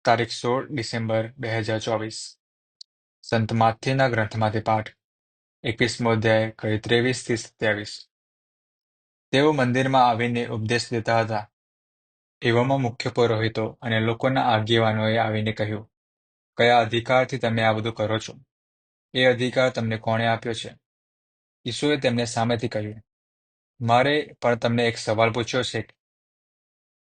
તારીખ 16 ડિસેમ્બર 2024 સંત માથેયના ગ્રંથમાંથી પાઠ 21મો અધ્યાય કડી 23 થી 27 તેઓ મંદિરમાં આવીને ઉપદેશ દેતા હતા. એવામાં મુખ્ય પુરોહિતો અને લોકોના આગેવાનોએ આવીને કહ્યું, કયા અધિકારથી તમે આ બધું કરો છો? એ અધિકાર તમને કોણે આપ્યો છે? ઈસુએ તેમને સામેથી કહ્યું, મારે પણ તમને એક સવાલ પૂછ્યો છે,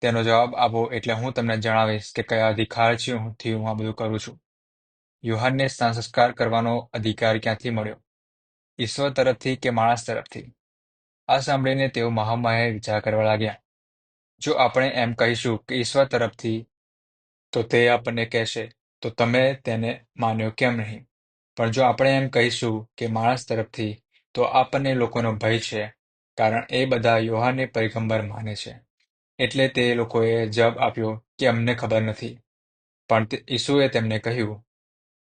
તેનો જવાબ આપો એટલે હું તમને જણાવીશ કે કયા અધિકારથી હું આ બધું કરું છું. યોહાનને સ્નાન કરવાનો અધિકાર ક્યાંથી મળ્યો? ઈશ્વર તરફથી કે માણસ તરફથી? આ સાંભળીને તેઓ મહામહેર વિચાર કરવા લાગ્યા. જો આપણે એમ કહીશું કે ઈશ્વર તરફથી, તો તે આપણને કહેશે, તો તમે તેને માન્યો કેમ નહીં? પણ જો આપણે એમ કહીશું કે માણસ તરફથી, તો આપણને લોકોનો ભય છે, કારણ એ બધા યોહાનને પયગંબર માને છે. એટલે તે લોકોએ જવાબ આપ્યો કે અમને ખબર નથી. પણ ઈસુએ તેમને કહ્યું,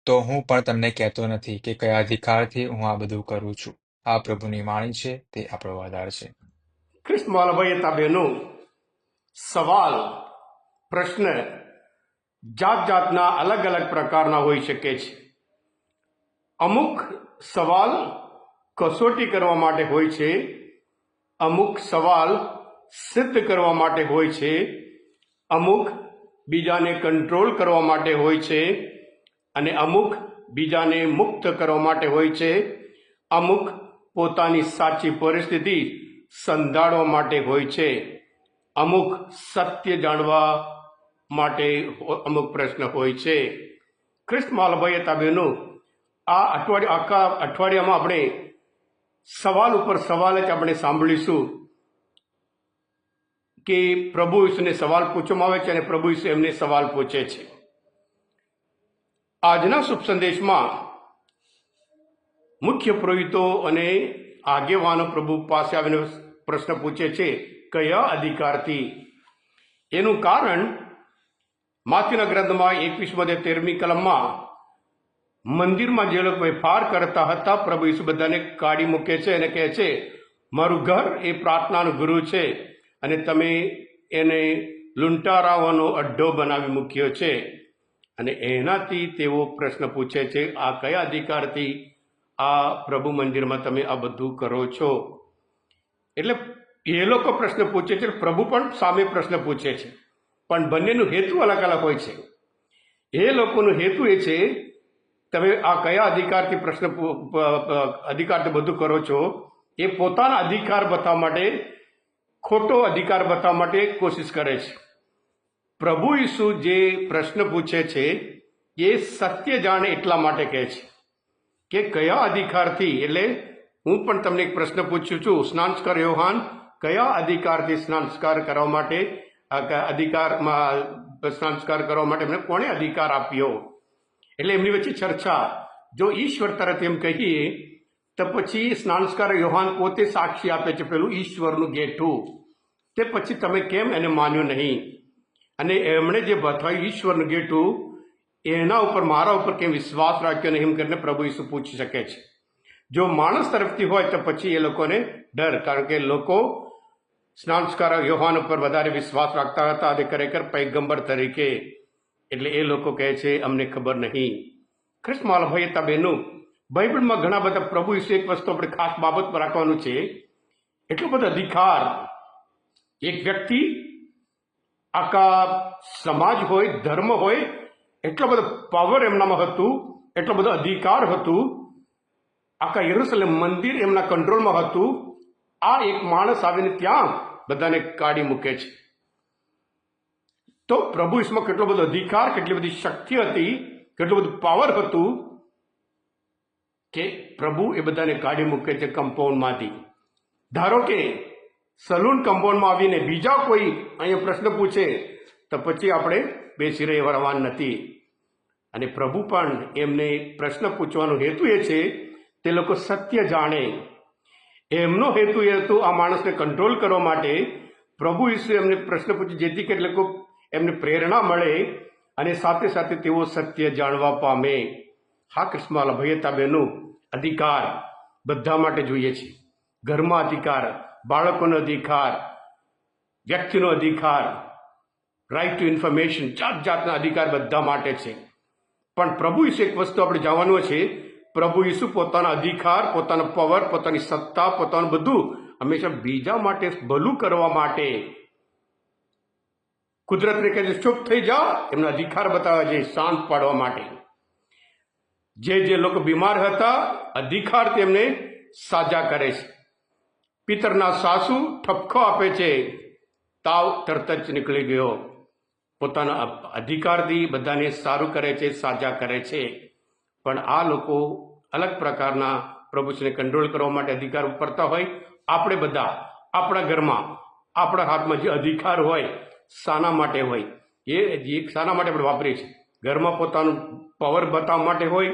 તો હું પણ તમને કહેતો નથી કે કયા અધિકારથી હું આ બધું કરું છું. આ પ્રભુની વાણી છે, તે આપણો આધાર છે. ખ્રિસ્તમાં ભાઈ બહેનો, સવાલ પ્રશ્ન જાત જાતના અલગ અલગ પ્રકારના હોઈ શકે છે. અમુક સવાલ કસોટી કરવા માટે હોય છે, અમુક સવાલ સિદ્ધ કરવા માટે હોય છે, અમુક બીજાને કંટ્રોલ કરવા માટે હોય છે, અને અમુક બીજાને મુક્ત કરવા માટે હોય છે, અમુક પોતાની સાચી પરિસ્થિતિ સંધાડવા માટે હોય છે, અમુક સત્ય જાણવા માટે અમુક પ્રશ્ન હોય છે. ખ્રિસ્તમાં ભાઈ બહેનો, આ આખા અઠવાડિયામાં આપણે સવાલ ઉપર સવાલ જ આપણે સાંભળીશું કે પ્રભુ ઈસુને સવાલ પૂછવામાં આવે છે અને પ્રભુ ઈસુ એમને સવાલ પૂછે છે. આજના શુભ સંદેશમાં મુખ્ય પુરોહિતો અને આગેવાનો પ્રભુ પાસે આવીને પ્રશ્ન પૂછે છે, કયા અધિકારથી? એનું કારણ માથેયના ગ્રંથમાં 21 કલમમાં મંદિરમાં જે લોકો વેપાર કરતા હતા, પ્રભુ ઈસુ બધાને કાઢી મૂકે છે અને કહે છે, મારું ઘર એ પ્રાર્થનાનું ગૃહ છે અને તમે એને લૂંટારાઓનો અડ્ડો બનાવી મૂક્યો છે. અને એનાથી તેઓ પ્રશ્ન પૂછે છે, આ કયા અધિકારથી આ પ્રભુ મંદિરમાં તમે આ બધું કરો છો? એટલે એ લોકો પ્રશ્ન પૂછે છે, પ્રભુ પણ સામે પ્રશ્ન પૂછે છે, પણ બંનેનું હેતુ અલગ અલગ હોય છે. એ લોકોનો હેતુ એ છે, તમે આ કયા અધિકારથી બધું કરો છો? એ પોતાના અધિકાર બતાવવા માટે, ખોટો અધિકાર બતાવવા માટે કોશિશ કરે છે. પ્રભુ ઈસુ જે પ્રશ્ન પૂછે છે એ સત્ય જાણે એટલા માટે કહે છે કે કયા અધિકારથી. એટલે હું પણ તમને એક પ્રશ્ન પૂછું છું, સ્નાનસ્કાર યોહાન કયા અધિકારથી સ્નાનસ્કાર કરવા માટે, સ્નાનસ્કાર કરવા માટે એમને કોણે અધિકાર આપ્યો? એટલે એમની વચ્ચે ચર્ચા. જો ઈશ્વર તરફ એમ કહીએ તો પછી સ્નાનસ્કાર યોહાન પોતે સાક્ષી આપે છે, પેલું ઈશ્વરનું ગેઠું, તે પછી તમે કેમ એને માન્યો નહીં? અને એમણે જે બતાવ્યું ઈશ્વરનું ગેઠું, એના ઉપર મારા ઉપર કેમ વિશ્વાસ રાખ્યો નહીં એમ કરીને પ્રભુ ઈસુ પૂછી શકે છે. જો માણસ તરફથી હોય તો પછી એ લોકોને ડર, કારણ કે લોકો સ્નાનસ્કાર યોહાન ઉપર વધારે વિશ્વાસ રાખતા હતા અને ખરેખર પૈગંબર તરીકે. એટલે એ લોકો કહે છે અમને ખબર નહીં. ખ્રિસ્તમાં ભાઈ બહેનો, બાઇબલમાં ઘણા બધા પ્રભુ ઈસુ એક વસ્તુ આપણે ખાસ બાબત પર રાખવાનું છે, એટલો બધો અધિકાર એક વ્યક્તિ, આખા સમાજ હોય, ધર્મ હોય, એટલો બધો પાવર એમનામાં હતું, એટલો બધો અધિકાર હતું, આખા યરુશલેમ મંદિર એમના કંટ્રોલમાં હતું. આ એક માણસ આવીને ત્યાં બધાને કાઢી મૂકે છે. તો પ્રભુ ઈસુમાં કેટલો બધો અધિકાર, કેટલી બધી શક્તિ હતી, કેટલું બધું પાવર હતું કે પ્રભુ એ બધાને કાઢી મૂકે છે કમ્પાઉન્ડમાંથી. ધારો કે સલૂન કમ્પાઉન્ડમાં આવીને બીજા કોઈ અહીંયા પ્રશ્ન પૂછે તો પછી આપણે બેસી રહેવાના નથી. અને પ્રભુ પણ એમને પ્રશ્ન પૂછવાનો હેતુ એ છે તે લોકો સત્ય જાણે. એમનો હેતુ એ હતો આ માણસને કંટ્રોલ કરવા માટે. પ્રભુ ઈસુ એમને પ્રશ્ન પૂછ્યો જેથી કે લોકો એમને પ્રેરણા મળે અને સાથે સાથે તેઓ સત્ય જાણવા પામે. હા ખ્રિસ્તમાં ભાઈ બહેનો, અધિકાર બધા માટે જોઈએ છે. ઘરમાં અધિકાર, બાળકોનો અધિકાર, વ્યક્તિનો અધિકાર, રાઇટ ટુ ઇન્ફોર્મેશન, જાત જાતના અધિકાર બધા માટે છે. પણ પ્રભુ ઈસુ એક વસ્તુ આપણે જાણવાનું છે, પ્રભુ ઈસુ પોતાના અધિકાર, પોતાનો પાવર, પોતાની સત્તા, પોતાનું બધું હંમેશા બીજા માટે, ભલું કરવા માટે, કુદરતને કહે છે ચૂપ થઈ જાઓ, એમનો અધિકાર બતાવે છે શાંત પાડવા માટે. જે લોકો બીમાર હતા, અધિકાર તેમને સાજા કરે છે. પિતરના સાસુ ઠપકો આપે છે, તાવ તરત જ નીકળી ગયો. પોતાના અધિકારથી બધાને સારું કરે છે, સાજા કરે છે. પણ આ લોકો અલગ પ્રકારના પ્રભુને કંટ્રોલ કરવા માટે અધિકાર વાપરતા હોય. આપણે બધા આપણા ઘરમાં, આપણા હાથમાં જે અધિકાર હોય, શાના માટે હોય, એ શાના માટે આપણે વાપરીએ છીએ? ઘરમાં પોતાનું પાવર બતાવવા માટે હોય,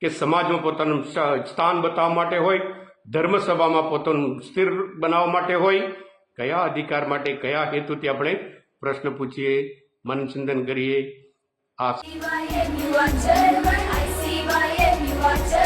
કે સમાજમાં પોતાનું સ્થાન બતાવવા માટે હોય, ધર્મસભામાં પોતાનું સ્થિર બનાવવા માટે હોય? કયા અધિકાર માટે, કયા હેતુથી આપણે પ્રશ્ન પૂછીએ, મનચિંતન કરીએ. આ I see why you are German. I see why you are German.